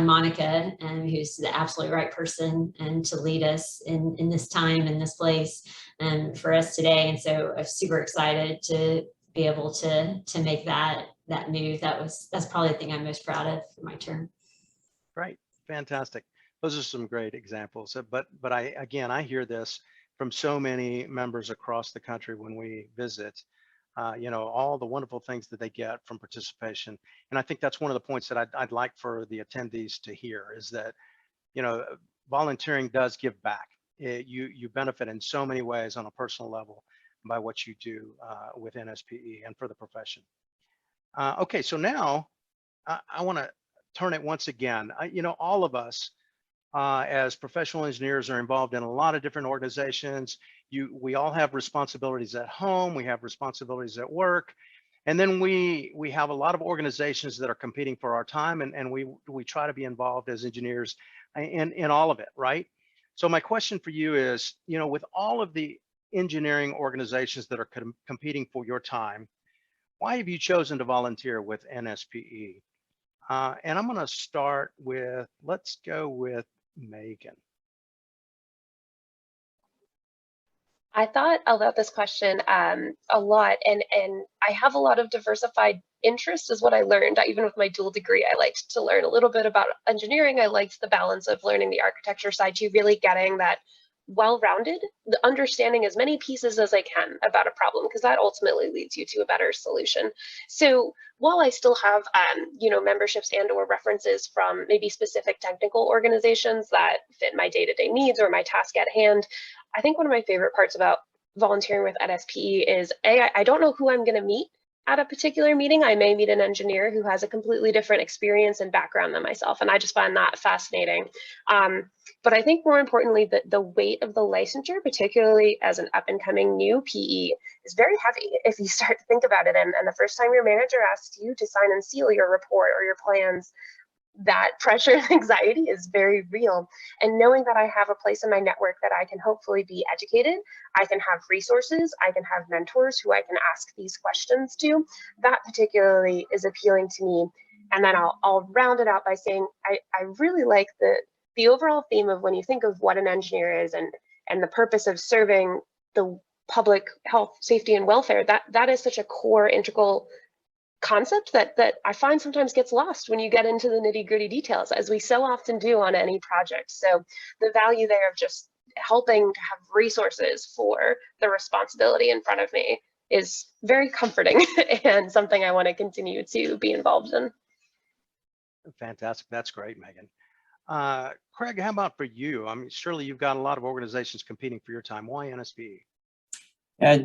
Monica, who's the absolute right person, and to lead us in this time, in this place, and for us today. And so I'm super excited to be able to make that move. That's probably the thing I'm most proud of for my term. Right, fantastic. Those are some great examples. But I hear this from so many members across the country when we visit. All the wonderful things that they get from participation. And I think that's one of the points that I'd like for the attendees to hear, is that, volunteering does give back. You benefit in so many ways on a personal level, by what you do with NSPE and for the profession. Okay, so now I want to turn it once again. You know, all of us as professional engineers are involved in a lot of different organizations. We all have responsibilities at home, we have responsibilities at work, and then we have a lot of organizations that are competing for our time, and we try to be involved as engineers in all of it, right? So my question for you is, you know, with all of the engineering organizations that are competing for your time, why have you chosen to volunteer with NSPE? And I'm going to start with, let's go with Megan. I thought about this question a lot, and I have a lot of diversified interests is what I learned. Even with my dual degree, I liked to learn a little bit about engineering. I liked the balance of learning the architecture side to really getting that well-rounded, the understanding as many pieces as I can about a problem, because that ultimately leads you to a better solution. So while I still have, you know, memberships and or references from maybe specific technical organizations that fit my day-to-day needs or my task at hand, I think one of my favorite parts about volunteering with NSPE is I don't know who I'm going to meet at a particular meeting. I may meet an engineer who has a completely different experience and background than myself, and I just find that fascinating. But I think more importantly, the weight of the licensure, particularly as an up-and-coming new PE, is very heavy if you start to think about it. And the first time your manager asks you to sign and seal your report or your plans, that pressure and anxiety is very real. And knowing that I have a place in my network that I can hopefully be educated, I can have resources, I can have mentors who I can ask these questions to, that particularly is appealing to me. And then I'll round it out by saying I really like the overall theme of when you think of what an engineer is and the purpose of serving the public health, safety, and welfare, that is such a core integral concept that I find sometimes gets lost when you get into the nitty-gritty details, as we so often do on any project. So the value there of just helping to have resources for the responsibility in front of me is very comforting and something I want to continue to be involved in. Fantastic. That's great, Megan. Craig, how about for you? I mean, surely you've got a lot of organizations competing for your time. Why NSPE? Yeah,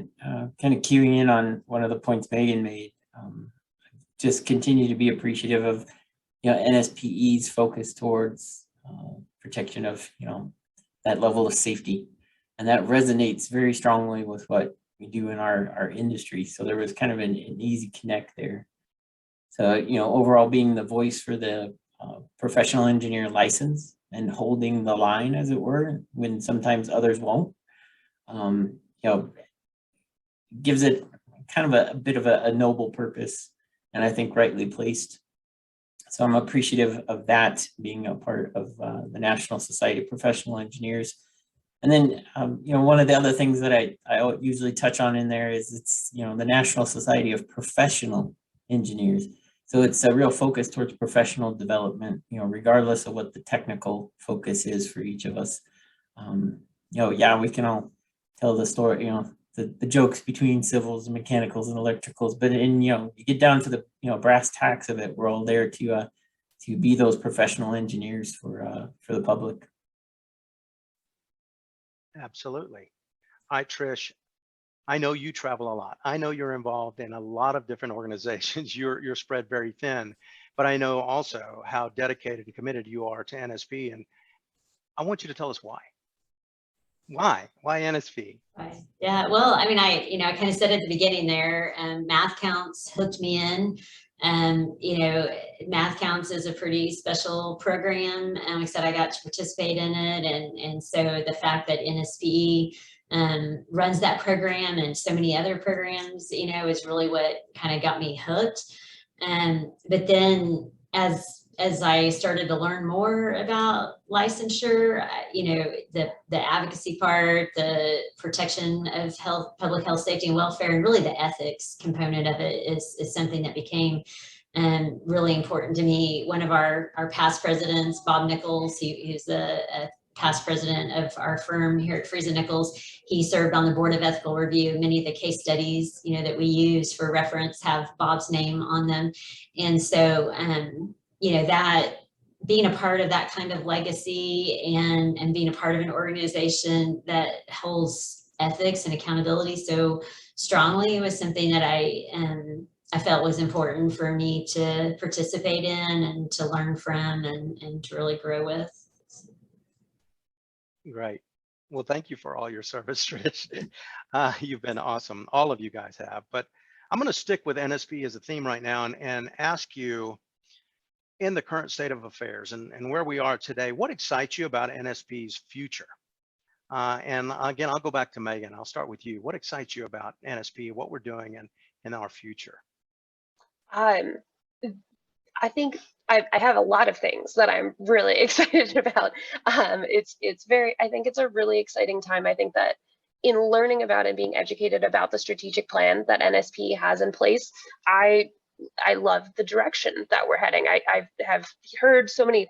kind of queuing in on one of the points Megan made. Just continue to be appreciative of, you know, NSPE's focus towards protection of, you know, that level of safety, and that resonates very strongly with what we do in our industry. So there was kind of an easy connect there. So, you know, overall being the voice for the professional engineer license and holding the line, as it were, when sometimes others won't, you know, gives it kind of a bit of a noble purpose, and I think rightly placed. So I'm appreciative of that being a part of the National Society of Professional Engineers. And then, you know, one of the other things that I usually touch on in there is it's, you know, the National Society of Professional Engineers. So it's a real focus towards professional development, you know, regardless of what the technical focus is for each of us. You know, yeah, we can all tell the story, you know, the jokes between civils and mechanicals and electricals, but in, you know, you get down to the, you know, brass tacks of it, we're all there to be those professional engineers for the public. Absolutely. Hi, Trish. I know you travel a lot. I know you're involved in a lot of different organizations. You're spread very thin, but I know also how dedicated and committed you are to NSP, and I want you to tell us why. Why NSP? Right. Yeah, well, I mean, I kind of said at the beginning there, math counts hooked me in. You know, math counts is a pretty special program. And like I said, I got to participate in it. And so the fact that NSPE runs that program and so many other programs, you know, is really what kind of got me hooked. But then as I started to learn more about licensure, you know, the advocacy part, the protection of health, public health, safety, and welfare, and really the ethics component of it is something that became really important to me. One of our past presidents, Bob Nichols, who's the past president of our firm here at Friesen Nichols, he served on the board of ethical review. Many of the case studies, you know, that we use for reference have Bob's name on them, and so you know, that being a part of that kind of legacy and being a part of an organization that holds ethics and accountability so strongly was something that I felt was important for me to participate in and to learn from and to really grow with. Great. Well, thank you for all your service, Trish. You've been awesome. All of you guys have. But I'm going to stick with NSPE as a theme right now and ask you, in the current state of affairs and where we are today, what excites you about NSPE's future? And again, I'll go back to Megan. I'll start with you. What excites you about NSPE, what we're doing in our future? I think I have a lot of things that I'm really excited about. I think it's a really exciting time. I think that in learning about and being educated about the strategic plan that NSPE has in place, I love the direction that we're heading. I have heard so many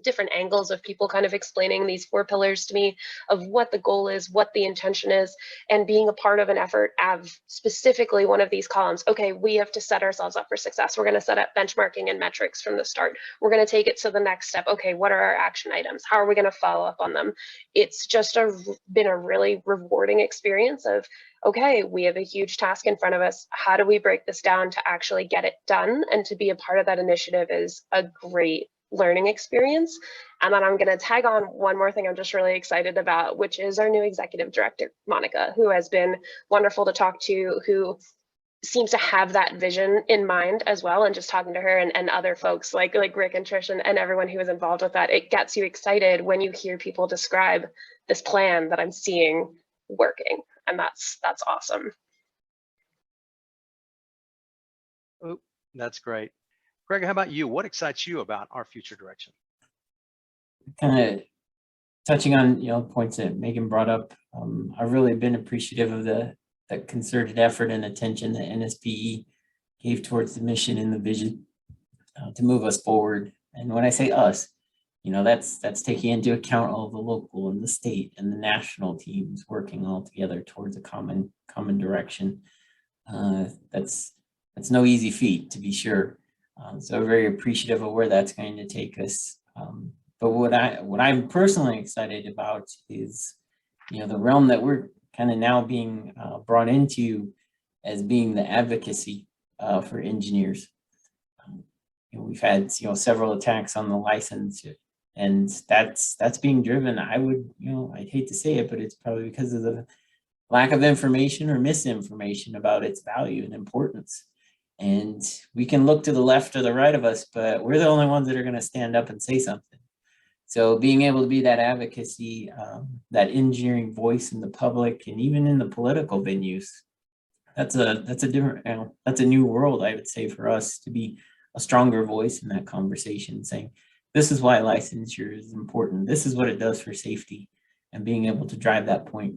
different angles of people kind of explaining these 4 pillars to me of what the goal is, what the intention is, and being a part of an effort of specifically one of these columns. Okay, we have to set ourselves up for success. We're going to set up benchmarking and metrics from the start. We're going to take it to the next step. Okay, what are our action items? How are we going to follow up on them? It's just been a really rewarding experience of, okay, we have a huge task in front of us. How do we break this down to actually get it done? And to be a part of that initiative is a great learning experience. And then I'm going to tag on one more thing I'm just really excited about, which is our new executive director, Monica, who has been wonderful to talk to, who seems to have that vision in mind as well. And just talking to her and other folks like Rick and Trish and everyone who was involved with that, it gets you excited when you hear people describe this plan that I'm seeing working. And that's awesome. Oh, that's great. Greg, how about you? What excites you about our future direction? Kind of touching on points that Megan brought up. I've really been appreciative of the concerted effort and attention that NSPE gave towards the mission and the vision to move us forward. And when I say us, that's taking into account all the local and the state and the national teams working all together towards a common direction. That's no easy feat, to be sure. So very appreciative of where that's going to take us. But what I'm personally excited about is, the realm that we're kind of now being brought into as being the advocacy for engineers. We've had several attacks on the license, and that's being driven. I'd hate to say it, but it's probably because of the lack of information or misinformation about its value and importance. And we can look to the left or the right of us, but we're the only ones that are going to stand up and say something. So being able to be that advocacy, that engineering voice in the public and even in the political venues, that's a different, that's a new world, I would say, for us to be a stronger voice in that conversation, saying, this is why licensure is important. This is what it does for safety, and being able to drive that point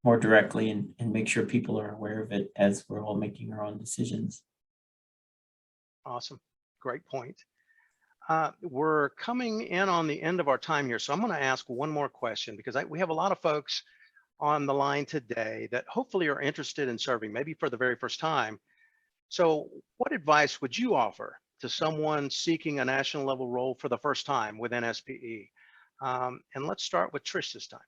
more directly and make sure people are aware of it as we're all making our own decisions. Awesome. Great point. We're coming in on the end of our time here, so I'm going to ask one more question because we have a lot of folks on the line today that hopefully are interested in serving, maybe for the very first time. So what advice would you offer to someone seeking a national level role for the first time with NSPE? And let's start with Trish this time.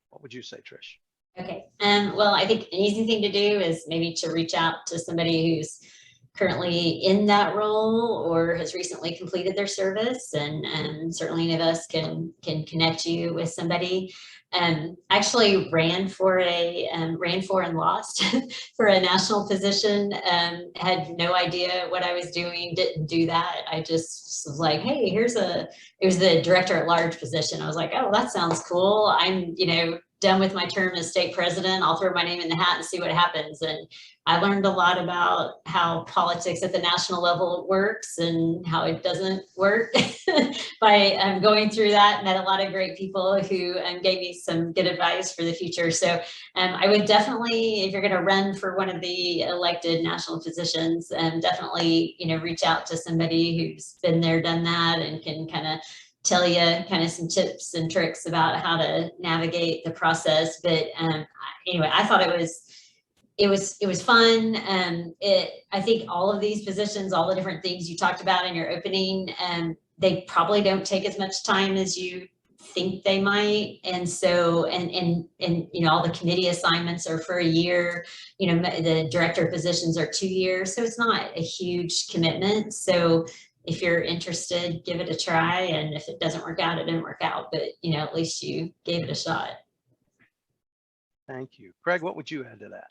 What would you say, Trish? Okay. Well, I think an easy thing to do is maybe to reach out to somebody who's currently in that role or has recently completed their service, and certainly any of us can connect you with somebody. Actually ran for and lost for a national position. Had no idea what I was doing. Didn't do that. I just was like, hey, it was the director at large position. I was like, oh, that sounds cool. I'm done with my term as state president. I'll throw my name in the hat and see what happens. And I learned a lot about how politics at the national level works and how it doesn't work by going through that. Met a lot of great people who gave me some good advice for the future. So I would definitely, if you're going to run for one of the elected national positions, definitely reach out to somebody who's been there, done that, and can kind of tell you kind of some tips and tricks about how to navigate the process. But anyway, I thought it was fun. I think all of these positions, all the different things you talked about in your opening, they probably don't take as much time as you think they might. And so, and you know, all the committee assignments are for a year, you know, the director positions are 2 years. So it's not a huge commitment. So if you're interested, give it a try. And if it doesn't work out, it didn't work out, but you know, at least you gave it a shot. Thank you. Craig, what would you add to that?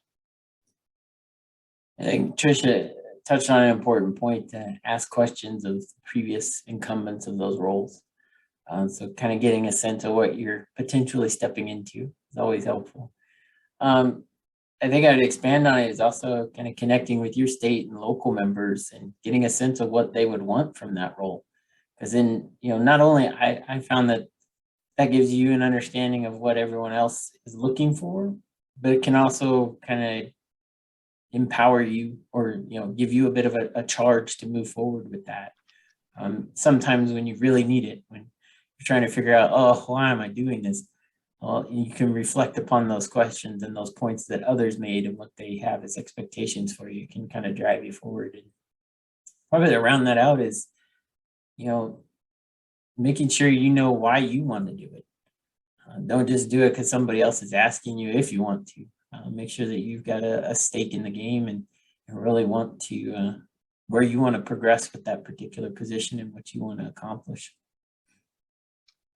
I think Tricia touched on an important point, to ask questions of previous incumbents of those roles. So kind of getting a sense of what you're potentially stepping into is always helpful. I think I'd expand on it is also kind of connecting with your state and local members and getting a sense of what they would want from that role. Because then, you know, not only I found that gives you an understanding of what everyone else is looking for, but it can also kind of empower you, or you know, give you a bit of a charge to move forward with that. Sometimes when you really need it, when you're trying to figure out, oh, why am I doing this? Well, you can reflect upon those questions and those points that others made and what they have as expectations for you. It can kind of drive you forward. And probably to round that out is, you know, making sure you know why you want to do it. Don't just do it because somebody else is asking you if you want to. Make sure that you've got a stake in the game and really want to, where you want to progress with that particular position and what you want to accomplish.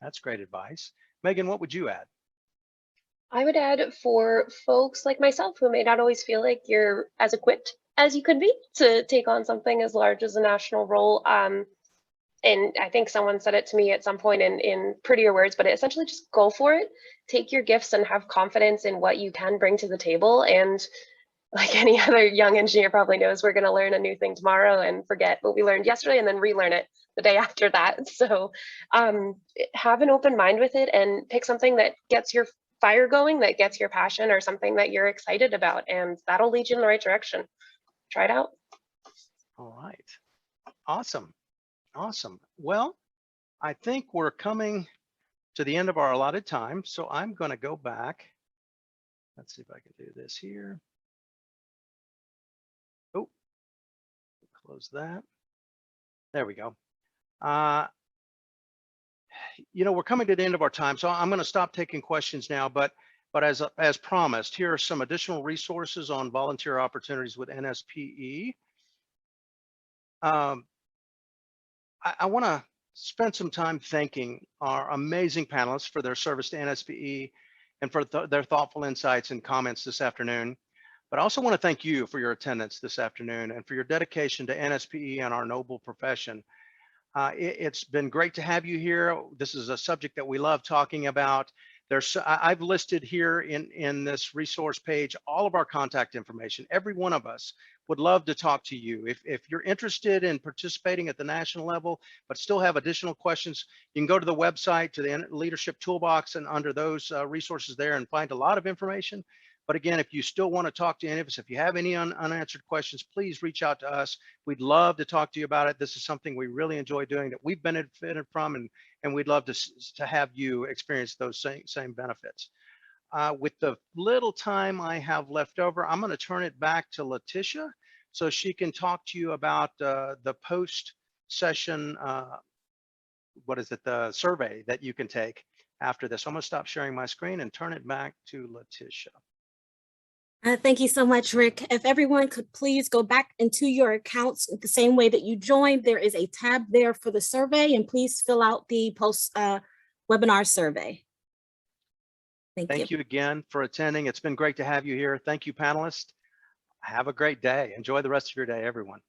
That's great advice. Megan, what would you add? I would add, for folks like myself who may not always feel like you're as equipped as you could be to take on something as large as a national role. And I think someone said it to me at some point in prettier words, but essentially just go for it. Take your gifts and have confidence in what you can bring to the table. And like any other young engineer probably knows, we're going to learn a new thing tomorrow and forget what we learned yesterday and then relearn it the day after that. So have an open mind with it and pick something that gets your fire going, that gets your passion, or something that you're excited about, and that'll lead you in the right direction. Try it out. All right. Awesome. Awesome. Well, I think we're coming to the end of our allotted time, so I'm going to go back. Let's see if I can do this here. Oh, close that. There we go. You know, we're coming to the end of our time, so I'm going to stop taking questions now, but as promised, here are some additional resources on volunteer opportunities with NSPE. I want to spend some time thanking our amazing panelists for their service to NSPE and for their thoughtful insights and comments this afternoon. But I also want to thank you for your attendance this afternoon and for your dedication to NSPE and our noble profession. It's been great to have you here. This is a subject that we love talking about. I've listed here in this resource page all of our contact information. Every one of us would love to talk to you. If you're interested in participating at the national level, but still have additional questions, you can go to the website, to the Leadership Toolbox, and under those resources there and find a lot of information. But again, if you still want to talk to any of us, if you have any unanswered questions, please reach out to us. We'd love to talk to you about it. This is something we really enjoy doing, that we've benefited from, and we'd love to have you experience those same benefits. With the little time I have left over, I'm going to turn it back to Letitia so she can talk to you about the post-session, the survey that you can take after this. I'm going to stop sharing my screen and turn it back to Letitia. Thank you so much, Rick. If everyone could please go back into your accounts the same way that you joined, there is a tab there for the survey, and please fill out the post-webinar survey. Thank you again for attending. It's been great to have you here. Thank you, panelists. Have a great day. Enjoy the rest of your day, everyone.